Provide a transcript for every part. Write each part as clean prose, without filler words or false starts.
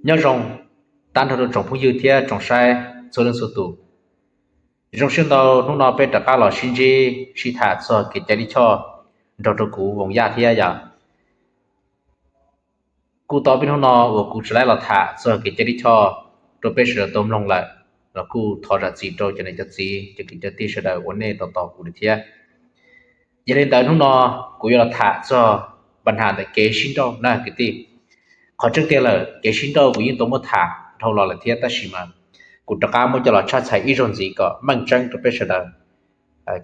nhớ rong tan thôi trồng phong dư thia trồng sai số lượng số tụ rong xuyên đầu lúc nào bên tất cả là sinh chi sinh thả cho cái trái đi cho đầu đầu cũ vòng ya thia ya cú tao bên hôm nào và cú trở lại là thả cho cái trái đi cho rồi bên sửa tôm lông lại là cú thọ ra gì rồi cho nên cho gì cho cái trái đi sửa đời vấn đề tao tao cú đi thia giờ đến tới lúc nào cú là thả cho bản hạn để kế sinh đâu nè cái gì họ trước tiên là kế sinh đâu của những tôm một thả thâu là thia ta xí mà cụ trắc áo mới cho là cha chạy ít rồi gì có mang trăng cho bây giờ là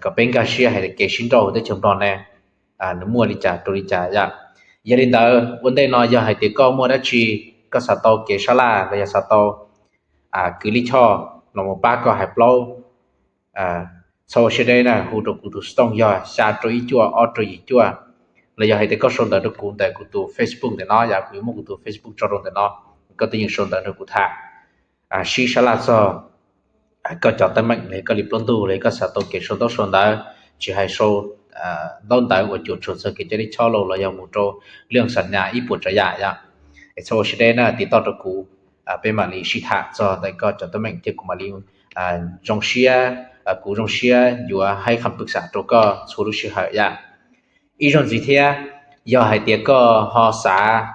có bên cái xe hay là cái xin đầu để chồng đòn này nó mua đi trả tôi đi trả dạ giờ đến đó vấn đề nó giờ hay thì có mua đã chi có sao tàu cái sao là bây giờ sao tàu cứ đi cho nó một ba có hai lâu sau khi đây là khu vực cụ stong giờ xa tôi chua ở tôi chua là giờ hay thì có số đó được cụ tại cụ Facebook để nó giờ cụ mua cụ Facebook cho rồi để nó có tiền số đó được cụ thả si sala so có cho tâm mạnh lấy có lip luôn tu lấy có sát tổ kết số đó số đó chỉ hay số đón tới của chuột chuột sự kiện đi cho lâu là dòng một trâu lượng sản nhà ít buồn trái dạ dạ số sẽ đây là tí tao được cú bên mà lý sĩ thạc cho tại có cho tâm mạnh tiếp của mà lý trong xia cú trong xia dù hay không thực sản trâu có số lúc sĩ hở dạ ý trong gì thế giờ hay tiếc có họ xã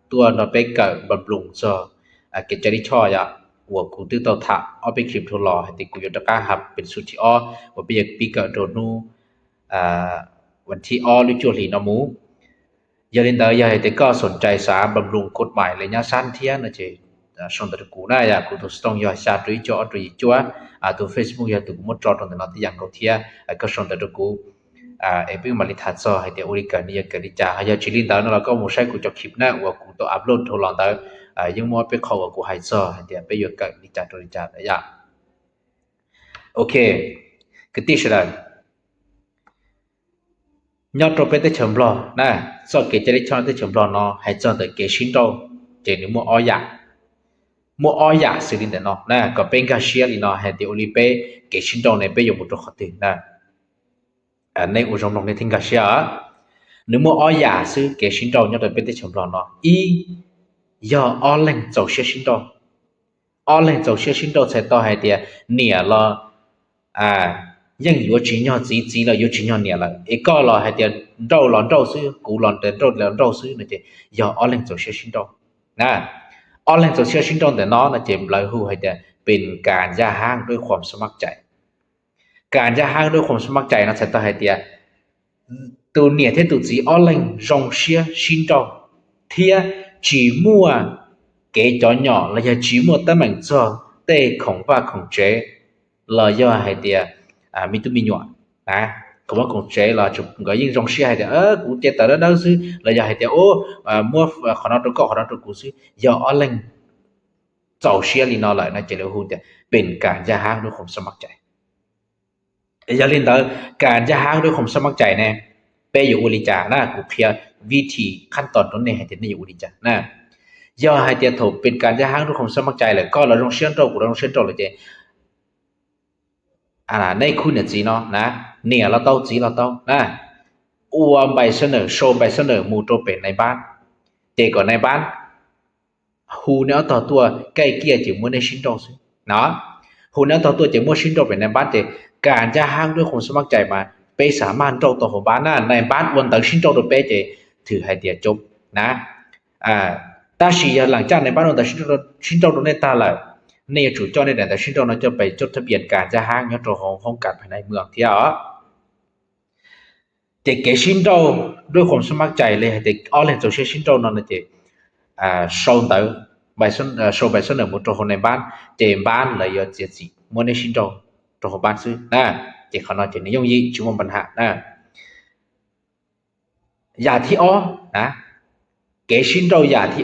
tua nó bên cạnh bầm lùng cho cái trái đi cho dạ của cụ tư tàu thả ở bên kịp thua lò thì cụ được cả hấpเป็นสุดที่อ้อว่าbây giờ bị cỡ đồ nuวันที่อ้อหรือช่วงที่น้ำมูgiờ đến tới giờ thì cóสนใจสาบำรุงกฎหมายเลยนะสั้นเที่ยนะเจส่วนตัวกูน่าอยากกูตัวต้องยอชาตุยจ่อตุยจัวตัว Facebook ยาตัวกูมดจอตรงนั้นที่ยังเขาเที่ยก็ส่วนตัวกูเอพิมาลิทัศน์ให้เดี๋ยวอุริกันนี่กันดิจ่าให้ยาจิลินตานั่นเราก็มุ่งใช้กูจะคลิปนะว่ากูตัวอัพโหลดทุกหลังตายังมัวไปเข้ากับกูให้จ่อให้เดี๋ยวไปอยู่กันดิจ่าตัวดิจ่าได้ยาโอเคคือที่สุดnhớ cho bé tới chấm lò nè sau cái chơi cho tới chấm lò nó hay cho tới cái xin đâu chỉ nếu mua oi dạ xử lý nó nè có bên cái xe thì nó hay thì oli bé cái xin đâu này bé dùng một chỗ khó tiền nè này ở trong lòng này thinh cái xe nếu mua oi dạ xử cái xin đâu nhớ tới bé tới chấm lò nó giờ online dầu xe xin đâu online dầu xe xin đâu sẽ to hay thì nè lo nhưng yếu chỉ nhau chỉ là yếu chỉ nhau nhẹ là ấy có là hay tiền đâu xứ cũ lon tiền đâu xứ này chứ giờ online social sinh đâu nè online social sinh đâu thì nó là chỉ lời hưu hay tiền เป็นการย่าห้างด้วยความสมัครใจการย่าห้างด้วยความสมัครใจนะsẽ tới hay tiền từ nhẹ thế từ chỉ online rong xia sinh đâu thì chỉ mua cái chó nhỏ là giờ chỉ mua tấm ảnh cho tê khổng và khổng chế là do hay tiền mình tụi mình nhọn có một con trẻ là chụp cái những dòng xe hay thì cũng chết tới đó xứ là giờ hay thì mua khó nó được có khó nó được cũng xứ giờ online giàu xe thì nó lại nó chỉ là hôn thì bên cạnh gia hàng nó không sao mắc chạy giờ lên tới cạnh gia hàng nó không sao mắc chạy nè bây giờ uli trả na cũng phía vị tríขั้นตอนตรงนี้ให้ถึงนี่uli trả nè giờ hay thì thủ bên cạnh gia hàng nó không sao mắc chạy là có là dòng xe đâu của dòng xe đâu là gìในคุณเนี่ยจีเนาะนะเนี่ยเราต้องจีเราต้องนะอัวใบเสนอโชว์ใบเสนอมูโตเป็นในบ้านเจก่อนในบ้านหูเนี้ยต่อตัวใกล้เกียร์จิมัวในชิ้นโตซิเนาะหูเนี้ยต่อตัวจิมัวชิ้นโตเป็นในบ้านเจการจะห้างด้วยความสมัครใจมาไปสามารถโตต่อหัวบ้านน่ะในบ้านวันต่างชิ้นโตตัวเป๊ะเจถือให้เดียจบนะตาชีหลังจากในบ้านวันต่างชิ้นโตตัวในตาเลยเนี่ยchủ cho nên là xin cho nó cho phải chốtทะเบียนการจะห้างnhớ choห้องการภายในเมืองที่แต่เกสินโตด้วยความสมัครใจเลยแต่ออนไลน์โซเชียลสินโตนั่นนะเจส่งต่อใบเสนอส่งใบเสนอหมดตัวในบ้านเจบ้านเลยเจสิมันในสินโตตัวบ้านซื้อนะเจเขาnóiเจในยงยี่ชั่วโมงปัญหานะอย่าที่นะเกสินโตอย่าที่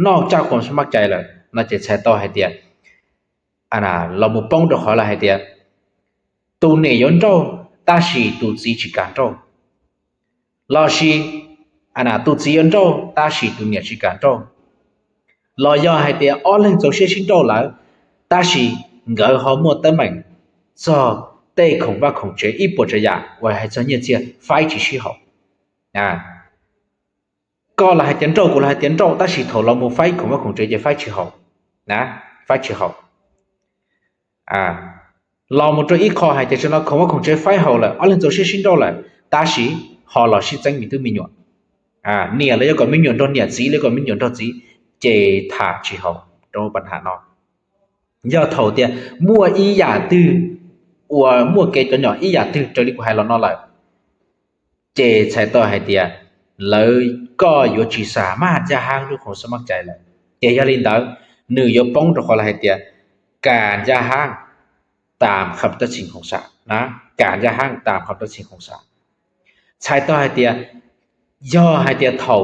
นอกจากความสมัครใจเลยน่าจะใช้ต่อให้เดียเราmột bông được hỏi là hay tiệt tu nề yon trâu ta chỉ tu chỉ cản trâu lo chỉ tu chỉ yon trâu ta chỉ tu nề chỉ cản trâu lo do hay tiệt ở lên chỗ xe xin trâu là ta chỉ ngỡ họ mua tấm ảnh cho tây khổng và khổng chế ít bộ trợ giả và hay cho nhân chia phải chỉ học ก็là hai tiếng trâu cũng là hai tiếng trâu ta chỉ thầu là một phái cũng không chơi phái chỉ học nè phái chỉ học à lo một chỗ ít khó hai tiếng nó không chơi phái hậu là ở lên chỗ sinh đâu là ta chỉ họ là sĩ danh mình tự mình nhọn à nè lấy còn mình nhọn cho nè gì lấy còn mình nhọn cho gì chế thả chỉ học trongปัญหาnó giờ thầu tiền mua ý giả tư mua cái cho nhỏ ý giả tư cho đi của hai nó lại chế saiต่อให้เตียเลยก็อยู่จีสามารถจะห้างด้วยของสมัครใจเลยเจียลินดาหนึ่งยกป้องตัวคนละให้เตียการจะห้างตามคำตัดสินของศาลนะการจะห้างตามคำตัดสินของศาลใช้ต่อให้เตียย่อให้เตียเท่า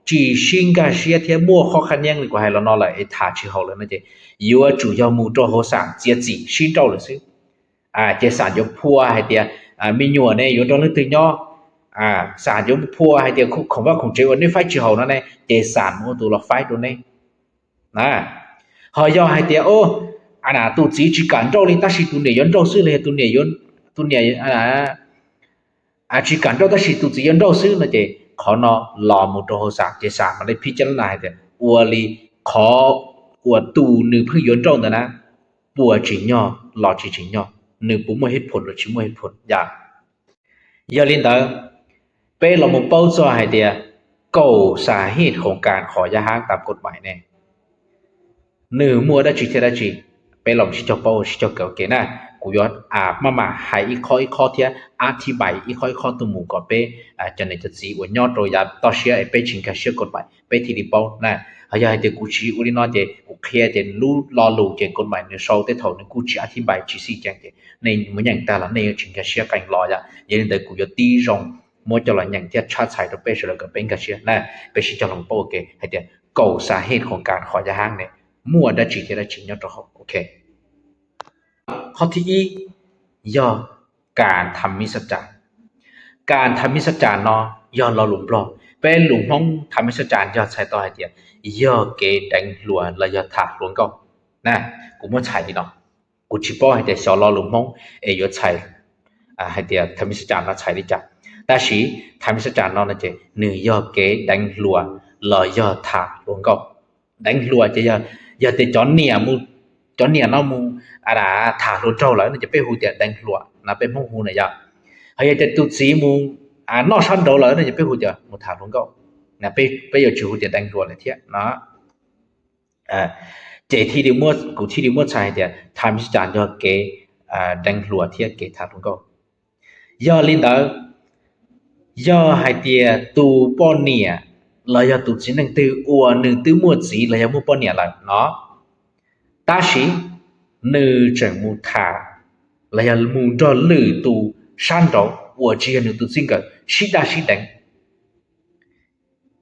จีชิงกาเชียเทียมั่วข้อขัดแย้งหรือว่าให้เรานอเลยไอ้ถาชิเขาเลยนะเจอยู่ว่า主要目标和上接近新招了是เจสานยกพัวให้เตียมีหน่วยเนี่ยอยู่ตรงนี้ตัวย่อสารยกพัวให้เดียวของว่าของเจ้านี่ไฟจีเขานั่นเองเจสานมันตัวละไฟตัวนี้นะhọ do hai tia ô anh à tu chỉ cản trâu đi ta chỉ tu này yến trâu sư này tu này chỉ cản trâu ta chỉ tu chỉ yến trâu sư là chị khó nó lò một trâu hồ sạc chị sạc mà lấy phi chân lại thì ua li khó ua tu nữ phương yến trâu nữa nè bùa chỉ nhỏ lò chỉ nhỏ nữ bố mua hết phun rồi chỉ mua hết phun dạ giờ lên tớiเป็นเราหมู่เป้าจ่อให้เดียเก่าสาเหตุของการขอยาห้างตามกฎหมายเนี่ยหนึ่งมัวได้จีเทได้จีเป็นเราชิจเป้าชิจเก่าเกน่ะกูย้อนมาให้อีกข้อเทียอธิบายอีกข้อตัวหมู่ก่อนเป็นจะในจะจีวันยอดโดยยาต่อเชื่อเป็นชิงแค่เชื่อกฎหมายเป็นที่ดีเป้าน่ะเขาอยากให้เด็กกูชี้อุลินอเจกูเคลียร์เจรู้รอรู้เจกฎหมายในโซ่เตถอในกูชี้อธิบายชี้สี่แจงเจในเหมือนอย่างแต่ละในชิงแค่เชื่อกันรอจ้ะยังแต่กูจะตีรองmua cho là nhận tiết chát xài được bây giờ là cái bên cái chuyện này bây giờ cho lòng bao cái hay tiền cầu xã hếtของการขอยาห้างเนี่ยมั่วได้จีที่ได้จีเนี่ยตัวเขาโอเคข้อที่อีย่อการทำมิสจารการทำมิสจารเนาะย่อเราหลุมปลอกเป็นหลุมห้องทำมิสจารย่อใช้ต่อให้เดียย่อเกดังหลวนแล้วย่อถากหลวงก็นะกูมั่วใช้เนาะกูชิปป้อให้เดียสอเราหลุมห้องย่อใช้ให้เดียทำมิสจารเราใช้ได้จ้ะta chỉ tham gia tràn nó là chỉ nửa do kế đánh lùa lời do thả luôn câu đánh lùa chỉ giờ thì chọn nè nó mu đã thả luôn trâu lại nó chỉ biết hụt tiền đánh lùa nó biết mong hụt này giờ hay là tụt xí mu nó săn đầu lại nó chỉ biết hụt tiền một thả luôn câu là bây giờ chịu hụt tiền đánh lùa là thế nó chỉ thì đi mua xài thì tham gia tràn do kế đánh lùa thế kế thả luôn câu giờ lên đó do hai tia tu pon nia là do tu chỉ năng từ ua nữ từ mua chỉ là do mua pon nia là nó ta chỉ nữ chẳng mua thả là do mua cho lử tu san đó ua chỉ nữ tu sinh cái chỉ đánh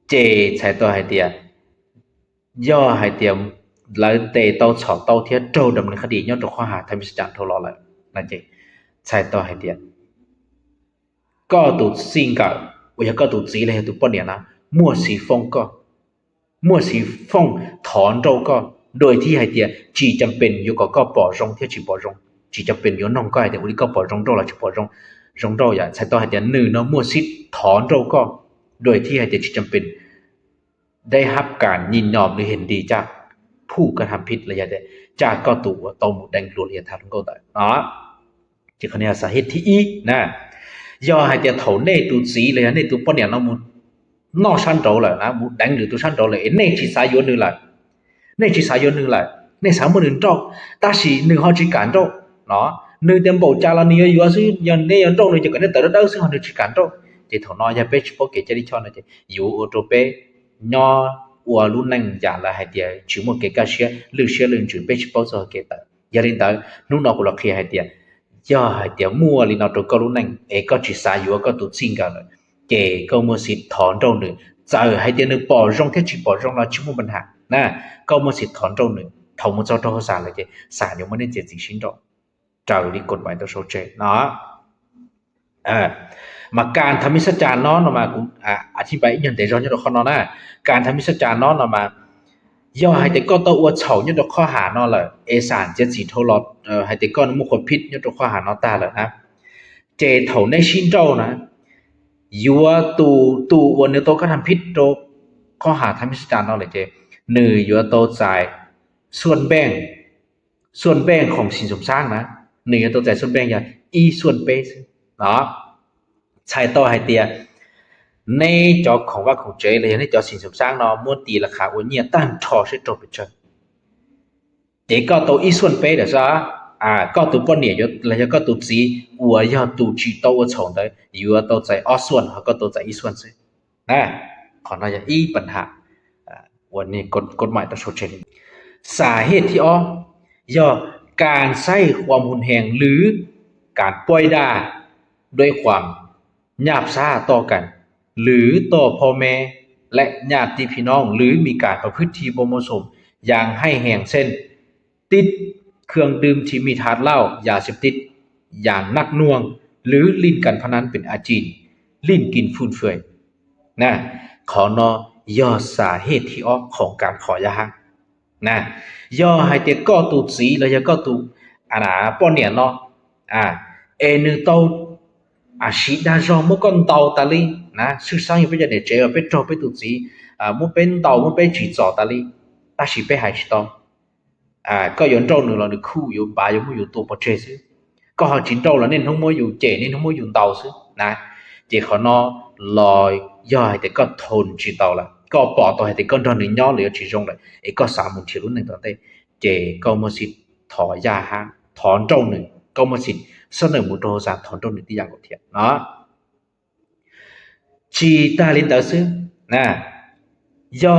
chế sai to hai tia do hai tia là tề tàu chảo tàu thiết trâu đầmในคดีย้อนตัวข้อหาทำมิสจันทรอเลยนั่นเองใช่ต่อให้เดียก็ตัวสิ่งกับว่าก็ตัวจีเลยตัวปนเนี่ยนะมั่วสีฟงก็มั่วสีฟงถอนเราก็โดยที่ให้เดียจีจำเป็นอยู่ก็ปอรงที่จีปอรงจีจำเป็นอยู่น้องก็ให้เดียวันนี้ก็ปอรงเราละจีปอรงเราอย่าใช้ต่อให้เดียหนึ่งเนาะมั่วสีถอนเราก็โดยที่ให้เดียจีจำเป็นได้รับการยินยอมหรือเห็นดีจากผู้กระทำผิดระยะเดียจากก็ตัวตมุแดงหลวงเรียนทางก็ได้เนาะจีคนนี้สาเหตุที่อีนะdo hai tia thầu này tu sĩ là này tu bao nhiêu nó san trâu là nó muốn đánh được tu san trâu là này chỉ sai vô nữa là này chỉ sai vô nữa là này sáng một nửa trâu ta chỉ nửa họ chỉ cản trâu nó nửa tiền bầu cha là nửa vô xí giờ này giờ trâu này chỉ cần tới đó đâu xí họ nửa chỉ cản trâu chỉ thầu nói ra page bao cái đi cho nó chỉ dụ ô tô pe nho ua luôn năng giả là hai tia chỉ một cái cá xe lươn chuyển page bao giờ cái tới giờ đến tới lúc nào cũng là khi hai tia do hai tia mua li nào tôi có lúc này có chỉ xài yếu có tụt xin cả rồi kể câu mua xịt thọn trâu nữa giờ hai tia nữa bỏ rong thế chỉ bỏ rong là chỉ một vấn hạn nè câu mua xịt thọn trâu nữa thầu một cho trâu xài là gì xài nhiều mới nên chuyện gì xin trâu trời đi cột bài tôi số chế nó màการทำมิสจารเนาะมากูอธิบายอย่างเดียวเนี่ยเราเขาเนาะนะการทำมิสจารเนาะมาย่อให้แต่ก็ตัวเฉาเนี่ยตัวข้อหาเนาะเลยสารจะสีโทรลให้แต่ก็น้ำมันคนพิษเนี่ยตัวข้อหาเนาะตาเลยนะเจเถาในชิ้นเจ้านะยัวตูวันเนี่ยตัวก็ทำพิษตัว ข้อหาทำให้การเราเลยเจหนึ่งอยู่โตจ่ายส่วนแบ่งของสินสมสร้างนะหนึ่งอยู่โตจ่ายส่วนแบ่งอย่างอีส่วนเป้เนาะใช้ต่อให้เตียในจอของว่าของเจเลยในจอสินสมสร้างเนาะม้วนตีราคาวันนี้ตั้งทอใช้จบไปเจอเด็กก็ตัวอีส่วนเป้เดี๋ยวซะก็ตัวป้อนเนี่ยอยู่แล้วก็ตัวจี我要ตัวจีตัว从的อยู่ตัวใจอ้อส่วนเขาก็ตัวใจอีส่วนซินะขอน่าจะอีปัญหาวันนี้กฎหมายต้องชดเชยสาเหตุที่ย่อการใช้ความหุนแหงหรือการปล่อยด่าด้วยความหยาบซ่าต่อกันหรือต่อพ่อแม่และญาติพี่น้องหรือมีการประพฤติที่บ่เหมาะสมอย่างให้แห่งเช่นติดเครื่องดื่มที่มีธาตุเหล้ายาเสพติดอย่างนักหน่วงหรือลิ้นกันพนันเป็นอาจินลิ้นกินฟุ่นเฟือยนะขอนอย่อสาเหตุที่ออกของการขอยาหังนะย่อให้เตก็ตูสีแล้วยก็ตูป้อนเนี่ยเนาะนึงเตาชีดาจอมุกันเตาตาลีนะสื่อสารอยู่ไปจะเดเจอไปจอไปตูสีมุเป็นเตามุเป็นจีจอตาลีตาชีไปหายชิตอก็ย้อนเจ้าหนึ่งเราหนึ่งคู่อยู่บาอยู่มู่อยู่ตัวปอเจซึก็เขาจินเจ้าเราเนี่ยทั้งมวยอยู่เจเนี่ยทั้งมวยอยู่เตาซึนะเจเขาเนาะลอยย่อยแต่ก็ทนจีเตาละก็ปอตัวให้แต่ก็โดนหนึ่งย่อเหลือจีจงเลยไอ้ก็สามมุนเชียรุ่นหนึ่งตอนเต้เจก็มาสิถอยาห้างถอนเจ้าหนึ่งก็มาสิเสนอมุโตสามถอนเจ้าหนึ่งที่อย่างกเทียเนาะจีตาลินเตอซึนะยอ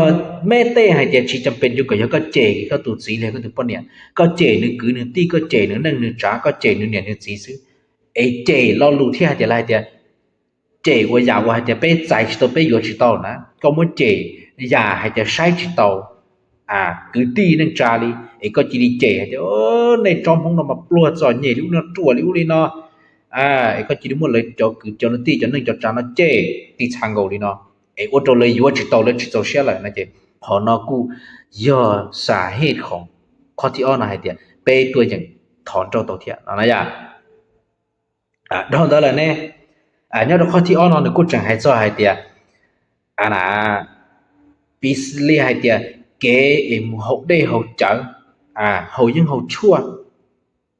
แม่เต้ให้เดียชีจำเป็นอยู่กับยก็เจก็ตูสีเลยก็ตูป้อนเนี่ยก็เจหนึ่งกือหนึ่งตีก็เจหนึ่งนั่งหนึ่งจ้าก็เจหนึ่งเนี่ยหนึ่งสีซื้อไอ้เจเรารู้ที่ให้เดียไรเดียเจว่าอยากว่าให้เดียไปใจชิโตไปอยู่ชิโตนะก็มั่วเจอยากให้เดียใช้ชิโตcứ đi nâng trà đi ấy có chỉ đi trẻ thì này trong không nó mà plua giỏi nhẹ lúc nó chùa lúc đi nó ấy có chỉ đi một lời cho nó ti cho nâng cho trà nó chê ti sang gầu đi nó ấy ô tô lời yếu chỉ tàu xe lại nó chê họ nó cú do xả hếtของข้อที่อ้อนะให้เดียไปตัวอย่างถอนเจ้าตัวเทียนะอย่าđó đó là nè nhớ đượcข้อที่อ้อnóกูchẳng hay cho hayเดียน่ะปีเลียให้เดียkế em hậu đây hậu trợ hậu dân hậu chua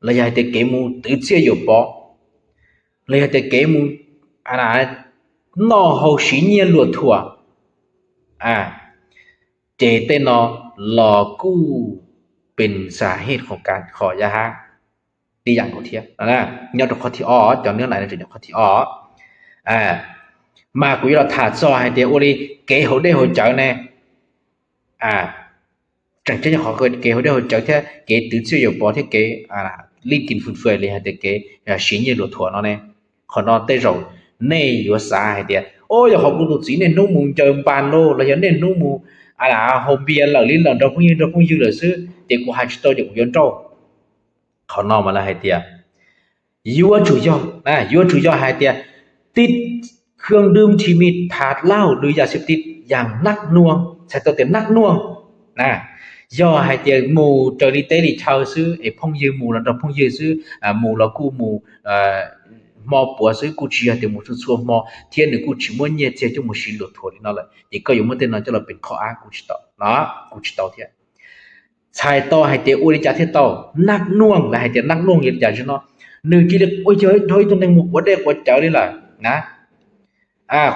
là dài thì kế mu tự chia dụ bỏ là dài thì kế mu nó hậu sĩ nhiên luật thua chế tên nó lò cu เป็นสาเหตุของการขอยาฮะดีอย่างของเทียนะยอดข้อที่จอเนื้อไหนจะยอดข้อที่มาคุยเราถาดซอให้เดียวโอลีเก๋hậu đây hậu trợ nè chẳng chắc họ có kế hoạch đâu chẳng thế kế tự chưa有 bỏ thế kế linh kinh phun phơi liền hay kế xí như luật thuở nó nè còn nó tê rồi nè vừa xa hay thế ôi giờ họ cũng tụt xí nên nung mùng chờ bàn lô là giờ nên nung mùng hôm bia là liên lần đâu không như là xứ thì của hai tôi được biến trâu còn nó mà là hay thế yếu chủ do hay thế títเครื่อง ดื่ม ที่มีธาตุเหล้าหรือยาเสพติดอย่างนักหน่วงใช้ตัวเต็มนักหน่วงdo hai tiền mù trời đi tế đi chào sư ấy phong dư mù là đó phong dư sư mù là cu mù mò bùa sư cu chỉ là tiền mù sư xua mò thiên nữ cu chỉ muốn nhẹ chơi cho một xí lụt thôi nó lại thì có dùng một tên nó cho làเป็นข้ออ้างกูchỉ tao đóกูchỉ tao thế sai to hai tiền ui trả thế tao nắc nuông là hai tiền nắc nuông hiện trả cho nó nữ chỉ được ôi trời thôi tôi đang một vấn đề của cháu đi là nè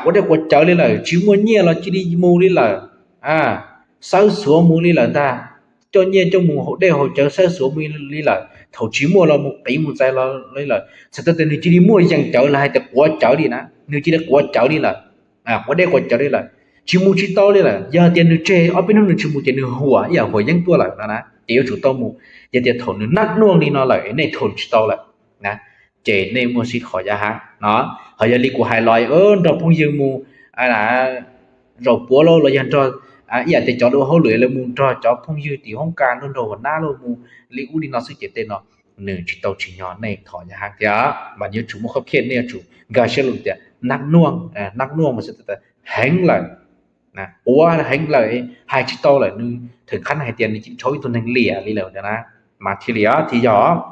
vấn đề của cháu đi là chỉ muốn nhẹ là chỉ đi mù đi là sao số mua đi là ta cho nhiên trong mùa hậu đây hậu chờ sao số mua đi là thầu chỉ mua là một tỷ một giây là lấy là sẽ tới nếu chỉ đi mua dành chợ là hai tập quá chợ đi nè nếu chỉ được quá chợ đi là quá đây quá chợ đi là chỉ mua chỉ to đi là giờ tiền được chơi ở bên nó chỉ mua tiền được hùa giờ hồi dân tua lại nè tiểu chủ to mua giờ tiền thầu nó nát luôn đi nó lại này thầu chỉ to lại nè chơi này mua xịt khỏi giá ha nó họ giờ đi của hai loại rồi phong dương mua là rồi búa lô là dành cho giờ thì cho đồ hậu lưỡi là muốn cho phong dư thì không can luôn đồ na luôn mu liu đi nó sẽ chết tên nó nửa chỉ tàu chỉ nhỏ này thỏi nhà hàng kia mà như chủ một khắp khen này chủ gà xe lụt tiền nắc nuông mà sẽ hẹn lại nè là hẹn lại hai chỉ tàu lại như thường khăn hai tiền thì chỉ chối tuần thành lìa đi lợn đó na mà thì lìa thì gió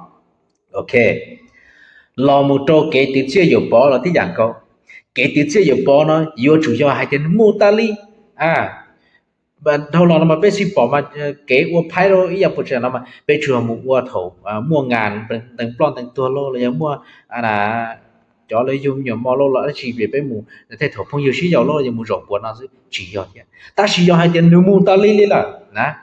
ok lò một trâu kế tiếp chưa dụ bỏ là tí dạng câu kế tiếp chưa dụ bỏ nó vô chủ do hai tiền mua ta li và thâu là mà bé xí bỏ mà kế ua phái rồi ý bữa giờ nó mà bé chùa mua thầu mua ngàn từng plon từng tua lô là mua là cho lấy dùng nhiều mò lô là chỉ về bé mù thế thầu phong nhiều xí dầu lô thì mù rộng của nó chỉ do thế ta chỉ do hai tiền nếu mù ta lấy là nè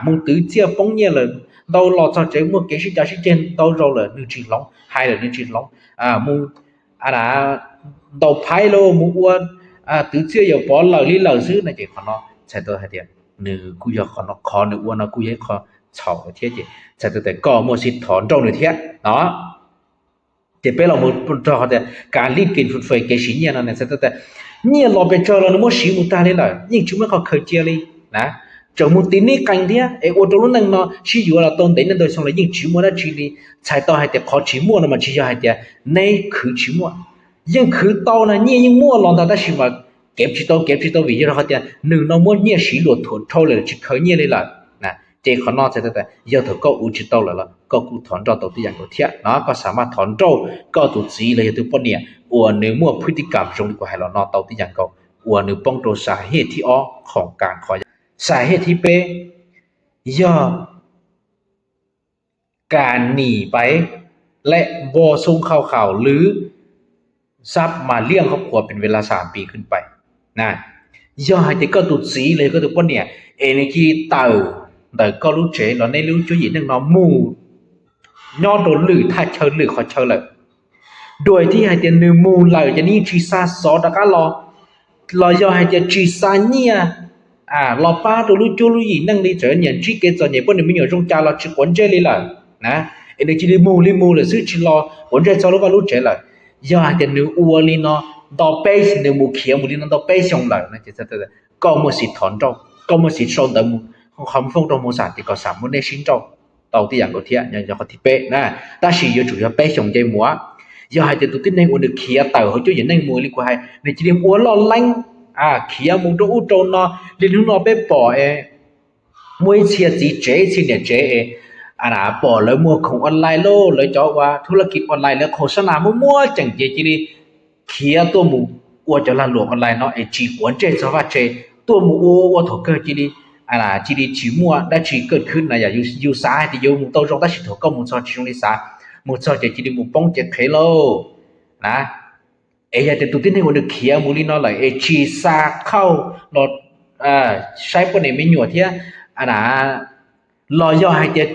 mù tứ chia phong nhiều là đâu lọt cho chế mua cái xí giá xí trên đâu rồi là nương chỉ lóng hay là nương chỉ lóng mù là đầu phái lô mù ua tứ chia giờ bỏ lời lý lời xứ này chỉ còn nó sai tôi hay tiền nữ cú giờ còn nó khó nữ uốn nó cú ấy khó chảo cái thiết gì sai tôi tại có một xịt thon trong nữ thiết đó thì bây giờ một trò họ thì cả liên kinh phật phật cái gì nhá này sai tôi tại nhiều lo bây giờ là nó muốn xí một ta lên rồi nhưng chúng mới có khởi chia đi nè trong một tí ní canh thế ấy ô tô nó nó xí dụ là tôn đến nên xong là nhưng chỉ mua nó chỉ đi sai tôi hay thì khó chỉ mua nó mà chỉ cho hay thì nay cứ chỉ mua nhưng cứ tao là nhiều nhưng mua lòng ta chỉ mà kẹp chỉ tao vì sao thì nữ nó muốn nhiều xí luật thuật thâu là chỉ khởi nhiều là nè chỉ còn nó sẽ thế giờ thằng có u chỉ tao là có cụ thon trâu taoที่อย่างก็เทียnó cóสามารถถอนโจ้ก็ตัวจีเลยตัวปนเนี่ยอัวเนื้อมั่วพฤติกรรมตรงนี้ก็ให้เรานอนเตาที่อย่างก็อัวเนื้อป้องตัวสาเหตุที่อ้อของการขอสาเหตุที่เป้ย่อการหนีไปและบ่ส่งข่าวหรือทรัพย์มาเลี้ยงครอบครัวเป็นเวลา3 ปีขึ้นไปนะdo hai cái tụt xíเลยก็ตัวปนเนี่ยenergy tàu đời có lúc chế là nên lúc chú gì nên nó mù nho đồ lử thay chơi lử khó chơi lại đuổi thì hai tiền nửa mù lại cho nên chỉ xa xó đã cá lo do hai tiền chỉ xa nhia lo ba đồ lúc chú lúc gì năng đi chơi nhận chỉ cái giờ nhảy bữa này mình ở trong cha lo chỉ quấn chơi đi lại nè energy đi mù là sự chỉ lo quấn chơi sau lúc vào lúc chế lại do hai tiền nửa uo đi nó đào bê nửa mù kia mù đi nó đào bê xong lại nó chỉ sẽ có một sự thon trâu có một sự sâu đậm không phong trong mô sản thì có sản môn nê sinh trâu đầu tiên có thiện nhưng có thịt bê nè ta chỉ yêu chủ yếu bê xong dây múa giờ hai tiền tụi tin này uống được khía tàu họ cho những này mùi đi qua hai để chỉ đem uống lo lanh khía mù đồ u trâu nó liên hướng nó bê bỏ mỗi chia gì chế xin để chế là bỏ lấy mua không online lô lấy cho quaธุรกิจ online แล้วโฆษณามั่วๆchẳng chế chỉ đi khíaตัวmù uống cho là luộc online nó chỉ cuốn chế cho phát chế ตัวหมูวัวถกเกิดจีดีจีดีชีมัวได้ชีเกิดขึ้นนะอย่าอยู่ซ้ายที่อยู่มุมโตรงได้ชีถกก็มุมซอยชีตรงนี้ซ้ายมุมซอยจีดีมุมป้องเจ็ดเพลนะอย่าแต่ตัวที่ในวันเขียมูลีนอเลยชีซาเข้าหลอดใช้ปนไม่หยวดเทียรอย่อให้เดีย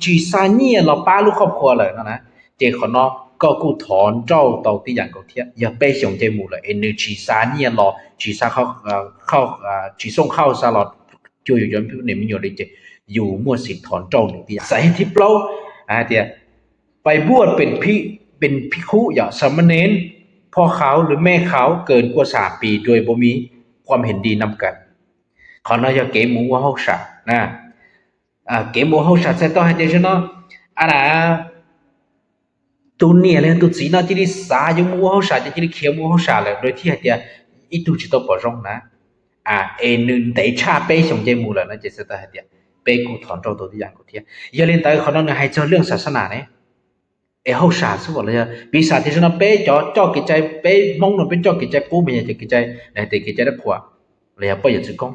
จีซาเนี่ยเราป้าลูกครอบครัวเลยนะเจขอนอก็กูถอนเจ้าตัวที่อย่างก็เทียอย่าไปส่งเจมูเลยenergy ซาเนี่ยรอจีซาเข้าจีส่งเข้าซาลอดจู่อยู่ย้อนพี่เนี่ยมีอยู่เลยเจอยู่มั่วสิถอนเจ้าหนึ่งที่อย่างใส่ที่เปล่าเดียไปบวชเป็นพิคุอย่างสามเณรพ่อเขาหรือแม่เขาเกินกว่า3 ปีโดยบ่มีความเห็นดีนำกันขอนอยากเก๋หมูว่าเฮาสานะเก๋หมูเฮาสาsẽ to hay chứ nó tu nia lên tu chỉ nó chỉ đi xả dùng mua hậu xả chỉ đi khiêu mua hậu xả là đôi khi hay là ít tu chỉ tao bỏ rong nè nên để cha bé xong chơi mua là nó chỉ sẽ ta hay bé cụ thọn trâuตัวที่อย่างกูเทียgiờ lên tớiเขาnói hay cho เรื่องศาสนาเนี่ยhậu xả số là vì sao thì nó bé cho cái trái bé mong nó bé cho cái trái cũ bây giờ cái trái này thì cái trái đất quả là bây giờ chỉ công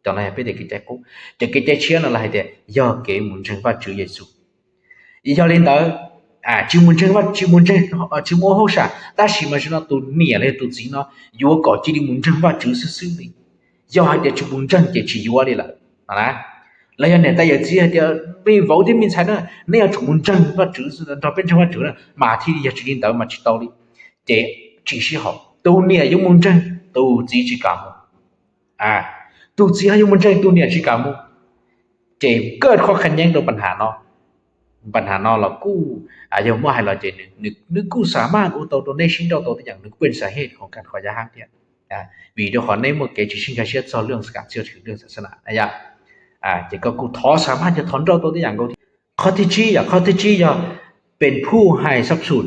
cho này bé thì cái trái cũ thì cái trái chia nó là hay do cái muốn chân phát chữ Giêsu giờ lên tới chỉ muốn hậu xả ta chỉ mà cho nó tụt nỉa lên tụt gì nó yếu có chỉ đi muốn chân và chữ sư đi do hai đứa chỉ muốn chân chỉ yếu đi là lấy này ta giờ chỉ hai đứa vì võ thì mình thấy nó nếu chỉ muốn chân và chữ sư đó bên trong và chữ mà thì giờ chỉ đến tới mà chỉ tao đi để chỉ sĩ học tu nỉa yếu muốn chân tu chỉ cảm tu chỉ hay muốn chân tu nỉa chỉ cảm đểเกิดข้อขัดแย้งตัวปัญหาเนาะปัญหาเรากู้อย่างว่าให้เราเจนึกกู้สามารถอุตตัวในชิ้นเราตัวอย่างนึกเป็นสาเหตุของการขอย้ายเนี่ยvì đó họ nên một cái chỉ sinh ra chết do lượngการเชื่อถือเรื่องศาสนานะครับจะก็กูท้อสามารถจะถอนเราตัวอย่างก็ข้อที่ชี้เป็นผู้ให้ทรัพย์สิน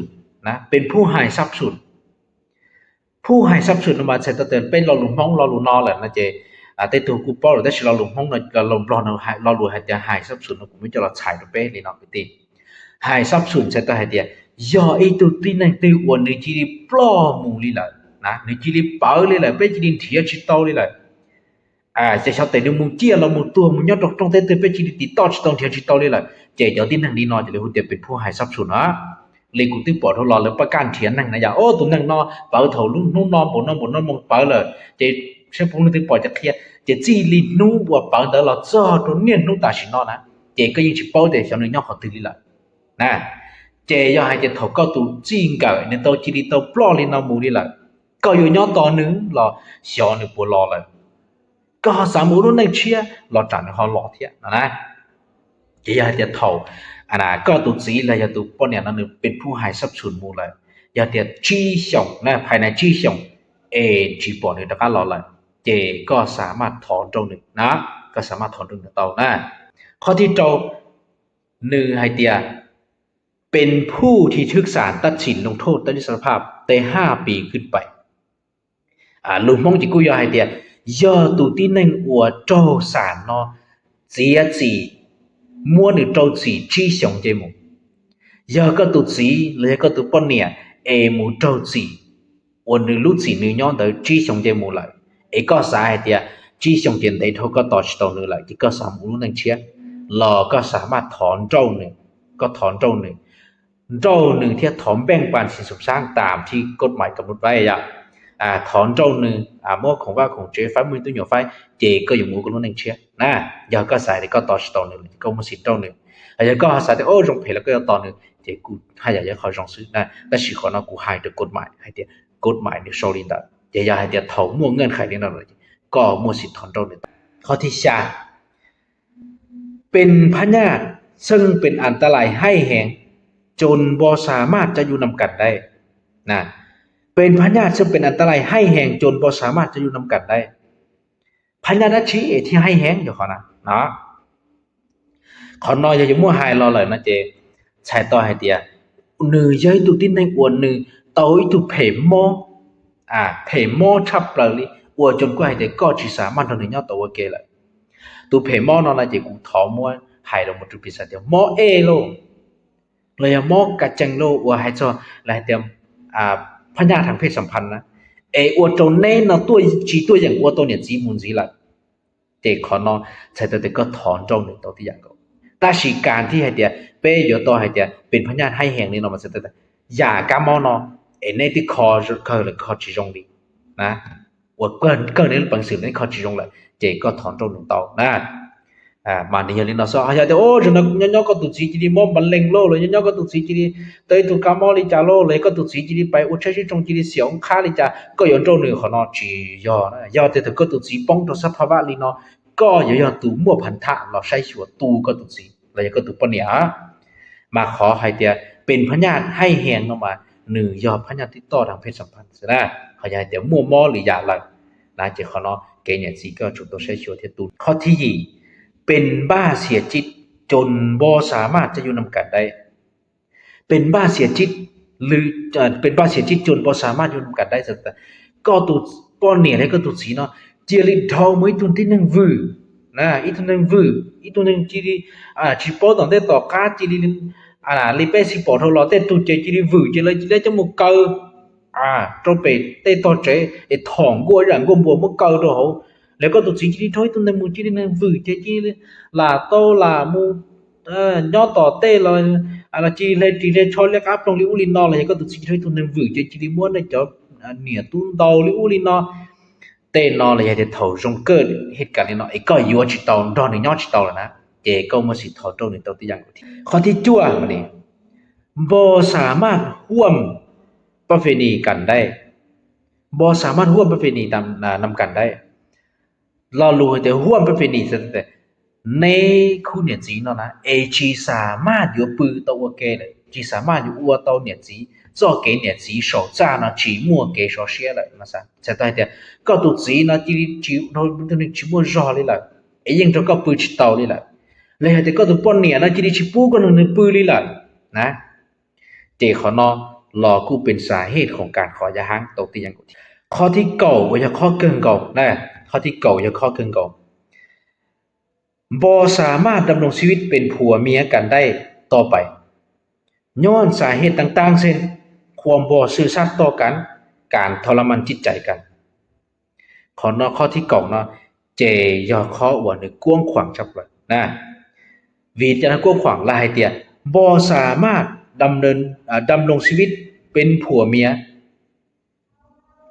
นะเป็นผู้ให้ทรัพย์สินมาเสร็จแต่เป็นเราหลุมห้องเราหลุมนอแหละนะเจแต่ตัวกูป้อหรือแต่เราหลุมห้องเราหลุมรอเราหลุมให้จะหายทรัพย์สินกูไม่จะเราใช้ตัวเป้เลยเนาะไปตีหายทรัพย์สินเสร็จแต่ให้เดียย่อไอ้ตัวที่นั่นตัววันนี้จีดีปล้อมูลีละนะนี่จีดีเปล่าเลยละเป็นจีดีเทียชิตเอาเลยละ จะชอบแต่ดูมุงเจียเรามุงตัวมุงยอดตรงเต้นไปจีติต่อตรงเทียจีต่อเลยล่ะเจ๊เจ้าที่นั่งดีนอนจะเลยหุ่นเดียเป็นผู้หายทรัพย์สุนนะเลยกูที่ปอดทรอแล้วประกันเทียนนั่งนะอย่าโอ้ตุ่มนั่งนอเป่าเถาลุ่นนุ่นนอนบนนอนมองเป่าเลยเจ๊เชื่อพงนึกที่ปอดจะเคลียเจ๊จีลีนู้บัวเป่าเดอเราจ้าตัวเนี่ยนู้ตาชินนอนะเจ๊ก็ยังชิเป่าเดี๋ยวชาวนึงย่อเขาตื่นเลยล่ะนะเจ๊ย่อให้เจ๊เถาก็ตัวจีนเก่าในตัวจีดีตัวปลอเลยนอมูเลยล่ะก็อยู่ย่อตอนนึงรอชาวนึงปวดรอเลยก็หาสามมุรุ่นในเชียเราจันเขาหล่อเทียนะเจ๊ย่อให้เจ๊เถาก็ตัวจีเลยอย่าตัวป้อนเนี่ยนั่นเป็นผู้หายทรัพย์สินมูเลยอย่าเดี๋ยวจี้ส่งนะภายในจี้ส่งจีปอเนี่ยตะการรอเลยเจก็สามารถถอนตรงหนึ่งนะก็สามารถถอนตรงหนึ่งต่อนะข้อที่โจหนึ่งให้เตียเป็นผู้ที่ทึกศาลตัดสินลงโทษตัดสินสารภาพแต่5 ปีขึ้นไปลุงมองจิกุยให้เตียย่อตูที่หนึ่งอัวโจศาลเนาะเสียจีมัวหรือโจจีจี้ส่งเจมูย่อก็ตูจีเลยก็ตูปนเนี่ยมูโจจีวันหนึ่งลูกจีนึงย้อนtớiจี้ส่งเจมูเลยก็สาเหตุจี้ส่งเจนได้เขาก็ต่อชิตนึงเลยที่ก็สามรู้นั่งเชียรอก็สามารถถอนเจ้าหนึ่งก็ถอนเจ้าหนึ่งที่ถอนแบ่งปันสินสมสร้างตามที่กฎหมายกำหนดไว้ถอนเจ้าหนึ่งมั่วของว่าของเจ๊ไฟมือตัวหยอไฟเจก็อยู่มือก็รู้นั่งเชียนะยาก็ใส่ได้ก็ต่อชิตหนึ่งก็มาสิเจ้าหนึ่งแล้วก็ใส่ได้โอ้จงเพลแล้วก็ต่อหนึ่งเจกูให้อยากจะขอจงซื้อนะแต่สิขอนะกูให้ด้วยกฎหมายให้เดียกฎหมายในโซลินดาอย่าให้เดียเถามั่วเงื่อนไขนี้นั่นเลยก็มั่วสิถอนเจ้าหนึ่งข้อที่3เป็นพญาติซึ่งเป็นอันตรายให้แหงจนบ่สามารถจะอยู่นำกันได้นะเป็นพญาติซึ่งเป็นอันตรายให้แหงจนบ่สามารถจะอยู่นำกันได้พญาติชี้ที่ให้แหงเดี๋ยวขอนะเนาะขอน้อยอย่ามั่วหายรอเลยนะเจใช้ต่อให้เดียหนึ่งย้ายตุตินในอวนหนึ่งต่อยตุเผมโมเผมโมชับเปล่าอวจนกว่าให้เดียก็จะสามารถทำให้ยอดตัวเกลเลยตัวเพมอนอะไรเจกูท้อมัวหายเราหมดทุกปีศาจเดียวมอโลเลยมอกัจจังโลว่าให้จะอะไรเดียมพญาทางเพศสัมพันธ์นะอวจนเน่นตัวจีตัวอย่างอวตัวเนี่ยจีมุนจีละเจขอนอใช้ตัวก็ถอนจงหนึ่งตัวที่อย่างก็แต่สีการที่ให้เดียเป้ยตัวให้เดียเป็นพญาให้แห่งนี้เนาะมันจะแต่อย่ากามอนเนติคอเลยคอจีจงดีนะว่าก็ในปังสือในคอจีจงเลยเจก็ถอนตรงหนึ่งเตานะมาในยันนี้เราสอนอาจจะโอ้จนยันก็ตุสีจีดีมอมบันเลงโลเลยยันก็ตุสีจีดีเตยตุกามอลิจาโลเลยก็ตุสีจีดีไปอุชัยชิจงจีดีเสียงค่าลิจาก็ย้อนตรงหนึ่งของนอจียอนะยอแต่ก็ตุสีป้องตัวสภาวะลีนอก็ย้อนตูมั่วพันธะเราใช้ชัวตูก็ตุสีเลยก็ตุปเนียมาขอให้เตียเป็นพญาติให้แหงออกมาหนึ่งยอพญาติติดต่อทางเพศสัมพันธ์นะขยายเตียมั่วมอหรืออย่าไรนะเจ้าขอนอเกณฑ์อย่างสีก็จุดตัวใช้ชัวเทตูข้อที่เป็นบ้าเสียจิตจนบ่สามารถจะอยู่นำกันได้เป็นบ้าเสียจิตหรือเป็นบ้าเสียจิตจนบ่สามารถอยู่นำกันได้สักแต่ก็ตุป้อนเนี่ยแล้วก็ตุสีเนาะเจริญทองไม่ตุนที่หนึ่งวือนะอีตัวหนึ่งวืออีตัวหนึ่งจีดีจีปอตอนเตต่อก้าจีดีลิเปสิปอทลอเตตุเจจีดีวือเจเลยจะมุกเกอตรงไปเตต่อเจทองกัวหลังกัวบัวมุกเกอตัวเขาแล้วก็ตัวสิ่งที่ท้อยตัวในมูที่ในวือจีลาโตลามูย่อต่อเต้เลยจีเลยชอเล็กอัพตรงลิอุลินอเลยก็ตัวสิ่งที่ท้อยตัวในวือจีม้วนในจอเนี่ยตุ้นดาวลิอุลินอเต้นอเลยจะถอจงเกิดเหตุการณ์นี้เนาะก็อยู่จิตตอนดอนในย่อจิตตอนนะเจก็มาสิถอตรงในตัวที่อย่างข้อที่จั่วมันนี่บ่สามารถร่วมประเพณีกันได้บ่สามารถร่วมประเพณีนำกันได้เรารู้แต่ร่วมประเพณีแต่ในคู่เนี่ยจีเนาะนะจีสามารถอยู่ปืนตัวเกเลยจีสามารถอยู่อัวตัวเนี่ยจี做给เนี่ยจี手炸呢จีมัวเก所写了นะซะจะได้แต่ก็ตัวจีนะจีเราตัวนี้จีมัวรอเลยล่ะยังจะก็ปืนชิตเอาเลยล่ะเลยแต่ก็ตัวปนเนี่ยนะจีจีปูก็นึงปืนเลยล่ะนะเจขอนอรอกูเป็นสาเหตุของการขอยาหังตกตีอย่างข้อที่เก่าว่าจะข้อเกินเก่านะข้อที่เก่าจะข้อเกินเก่าบ่สามารถดำรงชีวิตเป็นผัวเมียกันได้ต่อไปย้อนสาเหตุต่างๆเช่นความบ่ซื่อสัตย์ต่อกันการทรมานจิตใจกันข้อที่เก่าเนาะ เจยอข้อวันในกว้างขวางจับเลยนะวีจะนะกว้างขวางลายเตียบ่สามารถดำรงชีวิตเป็นผัวเมีย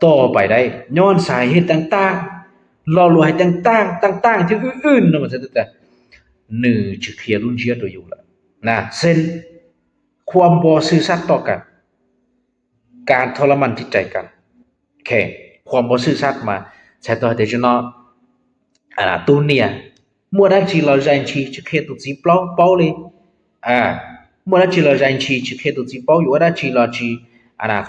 ต่อไปได้ย้อนสาเหตุต่างๆรอรวยต่างๆที่อื่นๆนะมันจะแต่หนึ่งจะเคลียร์รุ่นเชียตัวอยู่ละนะเส้นความบ่ซื่อสัตย์ต่อกันการทรมานจิตใจกันแค่ความบ่ซื่อสัตย์มาใช้ตัวเดชนอตัวเนี่ยมัวได้จีเราใจชีจะเคตุจีเปล่าเปล่าเลยมัวได้จีเราใจชีจะเคตุจีเปล่าอยู่ว่าได้จีเราจี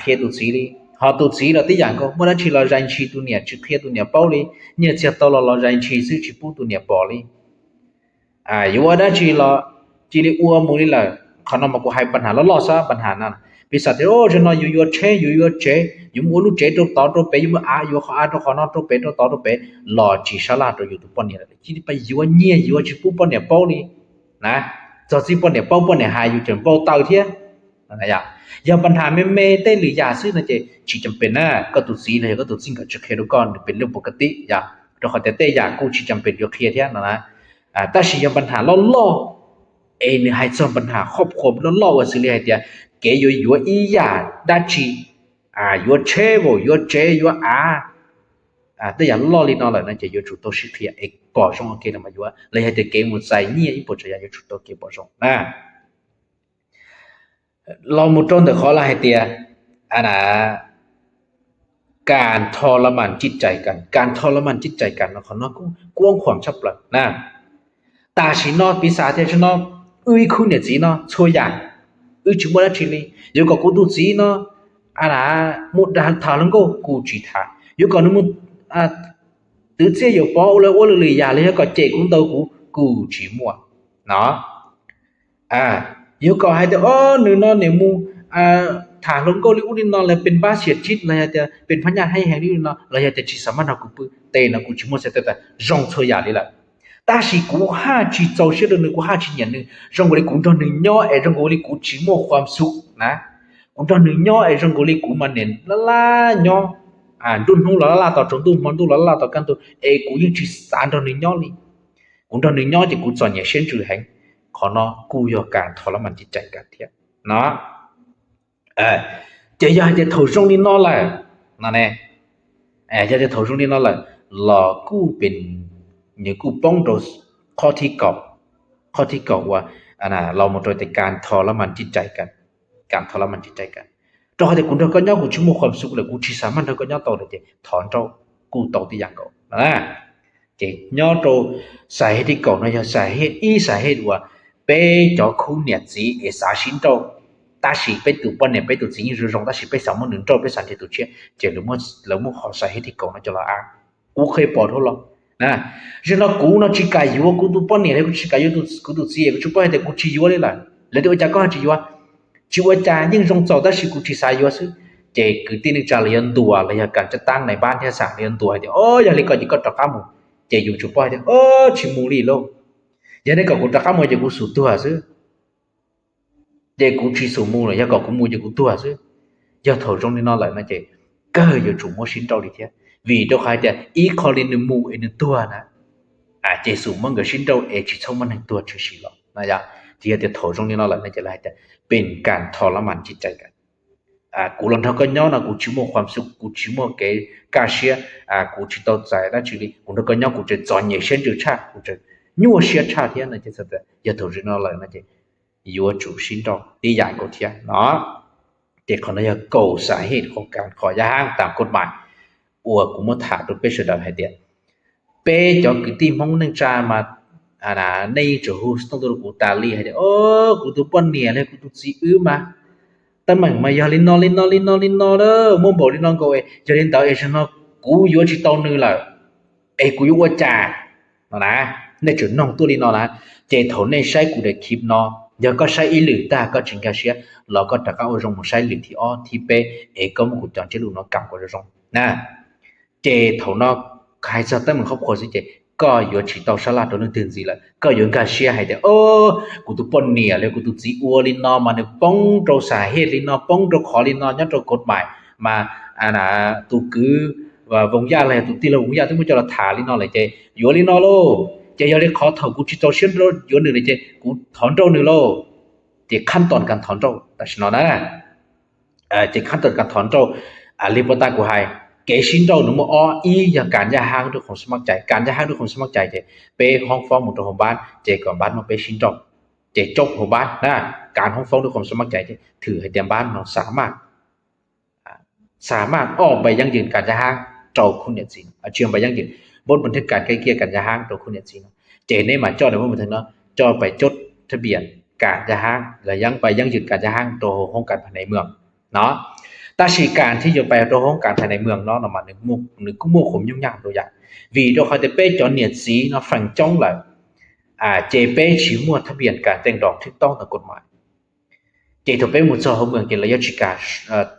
เคตุจีเลยhọ tu sĩ là tí dạng có mới đã chỉ là danh chi tu niệm chỉ kia tu niệm bao đi nhớ chỉ tao là danh chi sư chỉ bu tu niệm bỏ đi yếu đã chỉ đi uo muốn đi làเขานำมากูให้ปัญหาแล้วล่อซะปัญหานั้นปีศาจโอ้ฉันนอยู่อยู่เชอยู่มัวรู้เจตัวต่อตัวไปอยู่มัวอยู่เขาตัวเขานอตัวไปตัวต่อตัวไปหล่อจีชาลาตัวอยู่ตัวปนเนี่ยจีไปอยู่เนี่ยอยู่จีปุ๊บปนเนี่ยเป้านี่นะจะจีปนเนี่ยเป้าปนเนี่ยหายอยู่จนเป้าเต่าเทียอะไรอย่างยังปัญหาไม่ได้หรือยาซื้อนะเจจีจำเป็นนะก็ตุสีเลยก็ตุสิ่งก็จะเคลียร์ก่อนเป็นเรื่องปกติอย่าเราขอแต่อยากกูจีจำเป็นยกเคลียร์เทียนะแต่สิยังปัญหาล่อเอ็นให้ส่วนปัญหาครอบครัวล่อว่าสิเลยเดียเกยอยู่อีหยาดัชีอยู่เชฟอยู่เจอยู่แต่อย่างล่อลีนอเลยนั่นจะอยู่จุดตัวสิเคลียร์เอกปอชงโอเคนะมาอยู่เลยให้เด็กเกมหมดใจเนี่ยอีปอจะอยู่จุดตัวเกมปอชงนะเรามุดต้นแต่ขอลาให้เตียการทรมานจิตใจกันการทรมานจิตใจกันนะเขาเนาะกว้างขวางชับเลยนะตาชินอปีศาจเชนอคุณเนี่ยจีเนาะช่วยอย่างชิมว่าชิลีอยู่กับกูดูจีเนาะมุดดันทาลังก็กูจีทาอยู่กับนู้นตื่นเช้าอยู่ป้อเลยว่าเลยยาเลยก็เจ๊กุ้งเต้ากูจีมัวเนาะอยู่ก็ให้แต่หนึ่งนอนเนี่ยมูถาลงก็ลิอุดินนอนเลยเป็นบ้าเสียจิตเลยแต่เป็นพญาให้แห่งนี้นอนเลยแต่จิตสามารถนักกูปื้เตนะกูชิมัวเสร็จแต่จงช่วยยาเลยล่ะ但是กูห้าจีเจ้าเชื่อเรื่องกูห้าจีอย่างนึงจงกูเลยกูตอนหนึ่งย่อจงกูเลยกูชิมัวความสุขนะกูตอนหนึ่งย่อจงกูเลยกูมันเน้นละย่อดุนหูละต่อจงดุนมันดุละต่อกันตัวกูยังจีสารตอนหนึ่งย่อเลยกูตอนหนึ่งย่อจะกูจอนเนี่ยเช่นจือแห่งขอเนาะกูยอการทรมานจิตใจกันเทียเนาะจะอยากจะถูกตรงนี้นอเลยนั่นเองอยากจะถูกตรงนี้นอเลยหลอกกูเป็นnhững cú bóng đồข้อที่เก่าว่าเรามาโดยแต่การทรมานจิตใจกันการทรมานจิตใจกันเราให้แต่คุณเราก็ย่อกูชิมความสุขเลยกูชิสามันเราก็ย่อโตเลยเจถอนเรากูโตที่อย่างเก่าเจย่อโตสาเหตุที่เก่านะสาเหตุสาเหตุว่าไปเจ้าคู่เนี่ยจีสาชินโต但是ไปตัวปนเนี่ยไปตัวจริงอยู่ตรง但是ไปสามหนึ่งโตไปสันติตุเชี่ยเจหรือมั่วขอสาเหตุที่เก่านะจะละกูเคยปลอดทดลองฉันเรากูน่ะชิกายอยู่กูตัวปนเนี่ยกูชิกายอยู่กูตัวเสียกูช่วยแต่กูชิอยู่เลยล่ะแล้วเดี๋ยวจะก็ชิอยู่ชิว่าจะยิ่งทรงเจ้าแต่ชิกูชิสายอยู่สิเจคือที่นึกจะเรียนตัวอะไรอย่างการจะตั้งในบ้านที่สั่งเรียนตัวเดี๋ยวอย่างนี้ก็จะก็ตะข้ามเจอยู่ช่วยเดี๋ยวชิมูรีโลอย่างนี้ก็กูตะข้ามจะกูสุดตัวสิเจกูชิสูมูเลยยังก็กูมูจะกูตัวสิยังถอดตรงนี้นอนเลยนะเจก็อยู่จุ่มมั่วชิ้นเจ้าดิเทียvì đâu khai thì ý khó lên được mù ở được tua nè chỉ số mong cái sinh đâu chỉ trong mình hành tua chưa xí lọ này ya thì cái thổ trong nó lại này chỉ làเป็นการทรมานจิตใจกันกูลองเท่าก็ย่อนะกูชิโมความสุขกูชิโมเกกาเชียกูชิโตใจแล้วชีวิตกูเท่าก็ย่อกูจะจอนเนี่ยเช่นจะชากูจะยัวเชียชาเทียนะจะสุดแต่อย่าถอดnó lạiนะจะยัวจุsinh đâu đi dạng củaเทียเนาะเด็กคนนั้นจะโกสาเหตุของการขอย้างตามกฎหมายcủa một thả được bây giờ đã hay điện bây giờ cái team không nên tra mà nay chỗ host nó được của ta li hay điện của tụi bọn nè hay của tụi gì mà ta mày giờ lên nó đó muốn bỏ lên nó coi cho nên tao ấy nó cú vô chỉ tao nữa là cú vô trà nó nè nên chuyện nông tôi đi nó là chế thổ nên sai của để kịp nó giờ có sai ý lử ta có chuyện cái gì là có tất cả ở trong một sai lử thì bé có một cuộc trò chuyện luôn nó cầm của trong nèเจถอนอกใครจะตั้งมันครอบครัวสิเจก็อยู่ที่ต่อสลาดตัวนึงถึงสิละก็อยู่การเชียร์ให้แต่กูตุปนเนี่ยเลยกูตุจีอัวลินนอมาเนี่ยป้องตัวสาเหตุลินนอป้องตัวขอลินนอยัดตัวกฎหมายมาตุคือ và vùng ya là tụi ti là vùng ya tụi mình cho là thả lên nó lại chơi yếu lên nó lô chơi yếu lên khó thầu cũng chỉ tao xuyên rồi yếu nữa này chơi cũng thon trâu nữa lô chơiขั้นตอนการถอนtrâu tại sao nó nè chơiขั้นตอนการถอนtrâu liên quan tới của hai cái xin trâu nó mà y vàการgia hàng được không sมัครใจการgia hàng được không sมัครใจchơiไปห้องฟ้องmột trongบ้านchơiก่อนบ้านมาไปxin trâu chơiจบของบ้านนะการห้องฟ้องด้วยความสมัครใจถือให้เตรียมบ้านเราสามารถออกไปยังยืนการจะห้างเจ้าคุณเนี่ยจริงเชื่อมไปยังยืนบนบันทึกการใกล้เคียงการจะห้างเจ้าคุณเนี่ยจริงเจนี่มาจ่อในบนบันทึกเนาะจ่อไปจดทะเบียนการจะห้างและยังไปยังยืนการจะห้างตัวห้องการภายในเมืองเนาะแต่สิ่งการที่จะไปตัวห้องการภายในเมืองเนาะเรามาหนึ่งมุกขมยุ่งยากตัวอย่างvì đóเขาจะไปจ่อเนี่ยสีเนาะฝั่งจ้องเลยเจเป้ชิมัวทะเบียนการแต่งดอกถูกต้องตามกฎหมายเจถูกเป้หมุดซอเขาเมืองเกณฑ์ระยะชิกา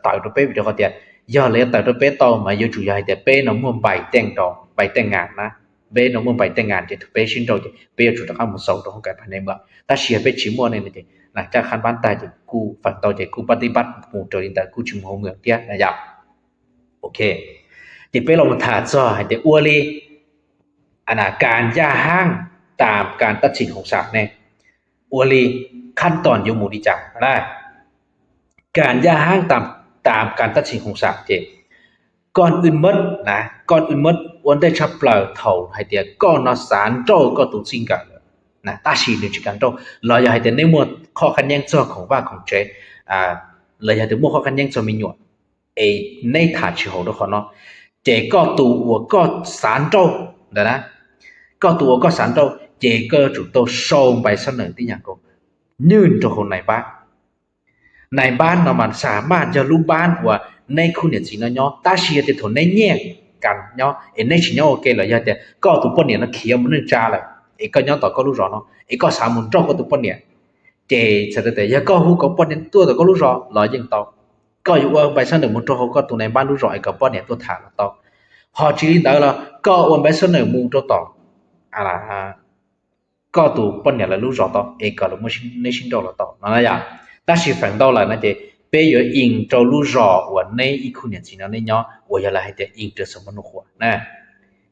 ต่อยถูกเป้วิดีโอเขาเดียย่อเลยต่อยถูกเป้ต่อมาอยู่จุยแต่เป้น้องมัวใบแต่งดอกใบแต่งงานนะเป้น้องมัวใบแต่งงานเจถูกเป้ชิ้นโตเจเป้จุดตั้งหมุดซอตรงการภายในเมืองแต่เชียเป้ชิมัวเนี่ยเจหลังจากขั้นบ้านตายเจกูฝั่งต่อเจกูปฏิบัติหมู่โจรินแต่กูชิมหัวเมืองเดียนะครับโอเคเจเป้เรามาถ่ายซอให้เจอ้วนเลยการย่าห้างตามการตัดสินของศาลเนี่ยอวลีขั้นตอนอยู่หมู่ดีจักได้การย่าห้างตามการตัดสินของศาลเจก่อนอื่นมดนะก่อนอื่นมดวันได้ชับเปล่าเท่าให้เดียก็นอสารโจ้ก็ตุสิงกันนะตาชีนึกกันโจ้เราอยากให้เดียในหมวดข้อขัดแย้งจ้อของว่าของเจเราอยากให้หมวดข้อขัดแย้งจ้อมีหนวดในถาดชิโฮด้วยคนเนาะเจก็ตัวก็สารโจ้เดี๋ยวนะก็ตัวก็สารโจ้เจก็จุดโตโซมไปเสนอที่อย่างก็ยื่นตัวคนในบ้านเรามันสามารถจะรู้บ้านว่าในคุณเนี่ยสิเนาะตาเชียจะถนในแง่กันเนาะในสิ่งนี้โอเคเลยแต่ก็ตัวปนเนี่ยนะเขียวมันจ้าเลยก็เนาะต่อก็รู้rõเนาะก็สามุนจ้าก็ตัวปนเนี่ยเจเสด็จแต่ยังก็หูก็ปนเนี่ยตัวแต่ก็รู้rõรอยังต่อก็อยู่ว่าไปเสนอมุนจ้าเขาก็ตัวในบ้านรู้rõก็ปนเนี่ยตัวถามต่อพอจีนได้แล้วก็วันไปเสนอมุนจ้าต่อก็ตัวปนเนี่ยเรารู้rõต่อก็เราไม่ชินในชินดอกเราต่อนั่นแหละ但是反倒来那些被有引着路绕我那一口年轻人那鸟，我要来点引着什么路活呢？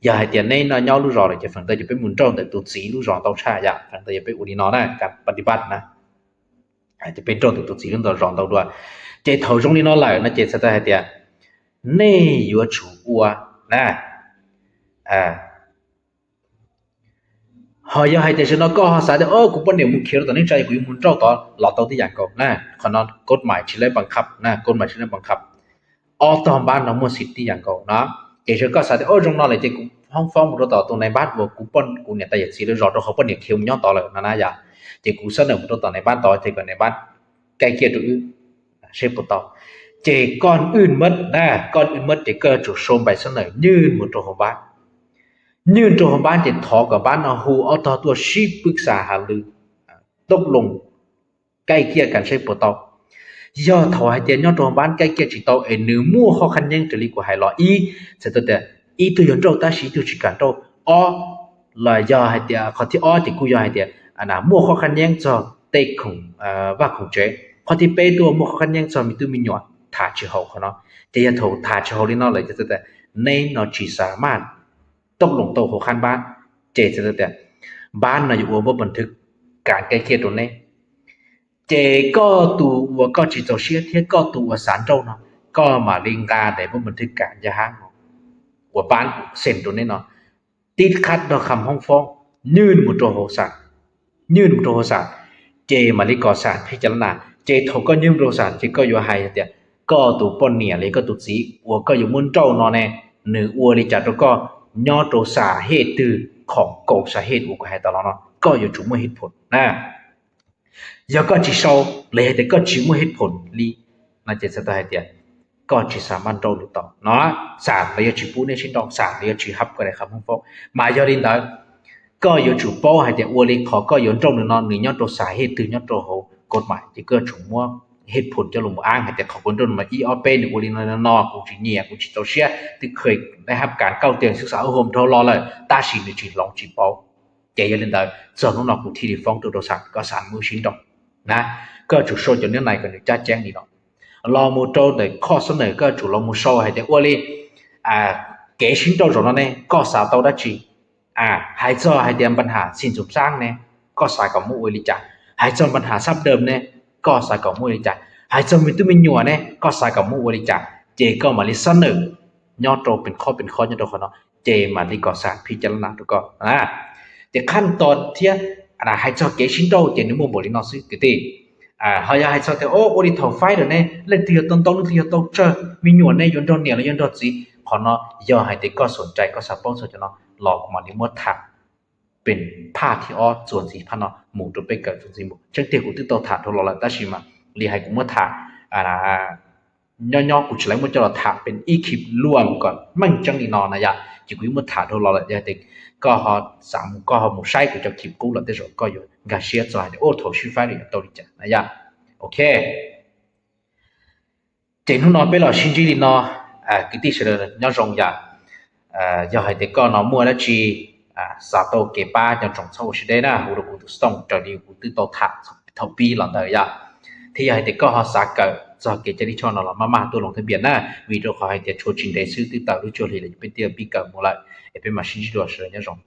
要还点那鸟路绕了，就反倒就被门罩的都自己路绕到差呀，反倒也被屋里闹呢，干ปฏิบัตินะจะเป็นโจทย์ตัวจีนตัวรองตัวด้วยเจ้า头中的那来那เจ้า实在还点内有主物นะhọ giờ hay thì nó có họ sẽ cũng bên điều muốn khiếu tao nên chạy cũng muốn trâu tao lọt taoที่อย่างก่อนนะcòn nó กฎหมายชี้เลยบังคับนะกฎหมายชี้เลยบังคับตอนบ้านnó muaสิทธิ์ที่อย่างก่อนนะเจ้าก็sẽ trong nó lạiเจ้าcũngห้องฟ้องmộtต่อตรงในบ้านว่ากูปนกูเนี่ยแต่อยากสิเลยรอเขาปนเนี่ยเขียวย่อต่อเลยนะอย่าเจ้ากูเสนอmộtต่อในบ้านต่อเจ้าก่อนในบ้านใกล้เคียงตัวอื่นเช่นต่อเจ้าก่อนอื่นมัดนะก่อนอื่นมัดเจ้าก็จุดชมไปเสนอยื่นmộtตัวของบ้านยื่นตัวของบ้านจะทอกับบ้านเอาหูเอาตัวชี้ปรึกษาหารือตกลงใกล้เคียงกันใช้ปตอย่อถอยเตียนย่อตัวของบ้านใกล้เคียงจิตโตเนื้อมั่วข้อขันยังจะรีกว่าให้รอจะตัวแต่ตัวย้อนโจตาชี้ตัวจิการโตลอยย่อให้เตียข้อที่ที่กูย่อให้เตียมั่วข้อขันยังจะเตะของว่าของเจ๊ข้อที่เป้ตัวมั่วข้อขันยังจะมีตัวมีหยอดถาชิโฮเขาเนาะจะยันถูถาชิโฮนี่เนาะเลยจะตัวแต่ในนอจีสามารถตกลงโตหัวขั้นบ้านเจจะแต่บ้านเราอยู่บนบันทึกการใกล้เคียงตรงนี้เจก็ตัวก็จิตเชื่อที่ก็ตัวสารเจ้าเนาะก็มาลิงกาในบนบันทึกการยาห้างหัวบ้านเส้นตรงนี้เนาะติดคัดดอกคำห้องฟ้องยื่นมุตโตโหสารยื่นมุตโตโหสารเจมาลิกอสารพิจารณาเจถกก็ยื่นมุตโตสารเจก็อยู่ไฮแต่ก็ตัวปนเนี่ยเลยก็ตัวสีหัวก็อยู่มุนเจ้าเนาะเนี่ยหรือวัวลิจัดก็ย่อตัวสาเหตุของกสาเหตุอุกให้ตลอดเนาะก็อยู่จุดมุ่งเหตุผลนะแล้วก็จีโซเลยแต่ก็จุดมุ่งเหตุผลลีน่าจะสตาร์ทเดียก็จีสามารถโดนหรือต่อเนาะสารเลยจุดปูในชิ้นดอกสารเลยจุดฮับก็ได้ครับพ่อพ่อมาย่อดินได้ก็อยู่จุดโป้ให้แต่วัวลิขอก็ย้อนตรงหนึ่งนอนหนึ่งย่อตัวสาเหตุย่อตัวโหกฎหมายที่เกิดจุดมั่วเหตุผลจะลงอ้างแต่ขอบคุณต้นมาเป็นอุลินนอกูจีเนียกูจิตเชียที่เคยได้รับการเก้าเตียงศึกษาโฮมเท่ารอเลยตาชินจีลองจีเป้าเจยันเดินส่วนของนอกูที่ฟ้องตัวสารก็สารมือชิ้นดอกนะก็จุดโซ่จนเนื้อในก็จะแจ้งนี่ดอกรอมูโตแต่ข้อเสนอก็จุดรอมูโซ่ให้แต่อุลิ kế sinh đâu rồi nó nè có sao tao đã chỉ hai cho hai điểmปัญหาสิ้นสุดสร้างเนี่ยก็สายกับมุ้ยลิจ่าหายจนปัญหาซับเดิมเนี่ยก็สายกับมุ้ยลิจ่าหายจนมีตุ้มมีหนัวเนี่ยก็สายกับมุ้ยลิจ่าเจก็มาลิซันหนึ่งยอดโตเป็นข้อยอดโตเขาเนาะเจมาลิก่อสารพิจารณาทุกก็แต่ขั้นตอนเที่ยหายจนเกชินโตเจนึกมุมบริโนซิกติเขาอยากให้ชาวแต่โอ้โอริทอไฟเดี๋ยวนี้เล่นที่ต้นที่ต้นเจอมีหนัวเนี่ยยนโดนเหนียวแล้วยนโดนจีพอเนาะย่อให้เด็กก็สนใจก็ซับป้องสนใจเนาะหลอกมาดิมดถักเป็นผ้าที่อ้อส่วนสีพันเนาะหมูตัวไปเกิดส่วนสีหมูจังเตียกูติดต่อถักทรละตัชิมาลีให้กูมดถักย่อกูเฉลยมันจะเราถักเป็นอีคลิปรวมก่อนมันจังนี่นอนนะยะจีกูมดถักทรละยะเด็กก็ฮอสามก็ฮอหมูใช้กูจะคลิปกูละเดี๋ยวก็อยู่กาเชียจ่ายโอ้โถชื่อไฟเลยตัวนี้จ้ะนะยะโอเคเจนหุ่นนอนไปหรอชินจีลีนอกิติเฉลยย่อรงยะgiờ hai đứa con nó mua đó chi sao tao kể ba cho trồng sâu sẽ đấy na hồ đồ cũng xong trở đi cũng từ tao thả thâu pi lần đời ya thì hai đứa con họ sáng cỡ giờ kể cho đi cho nó là mama tôi lòng thêm biển na vì rồi họ hai đứa cho trình đại sư từ tao đi cho thì là bên tiêu pi cỡ một lại bên mà xin chỉ đồ sửa nhá rong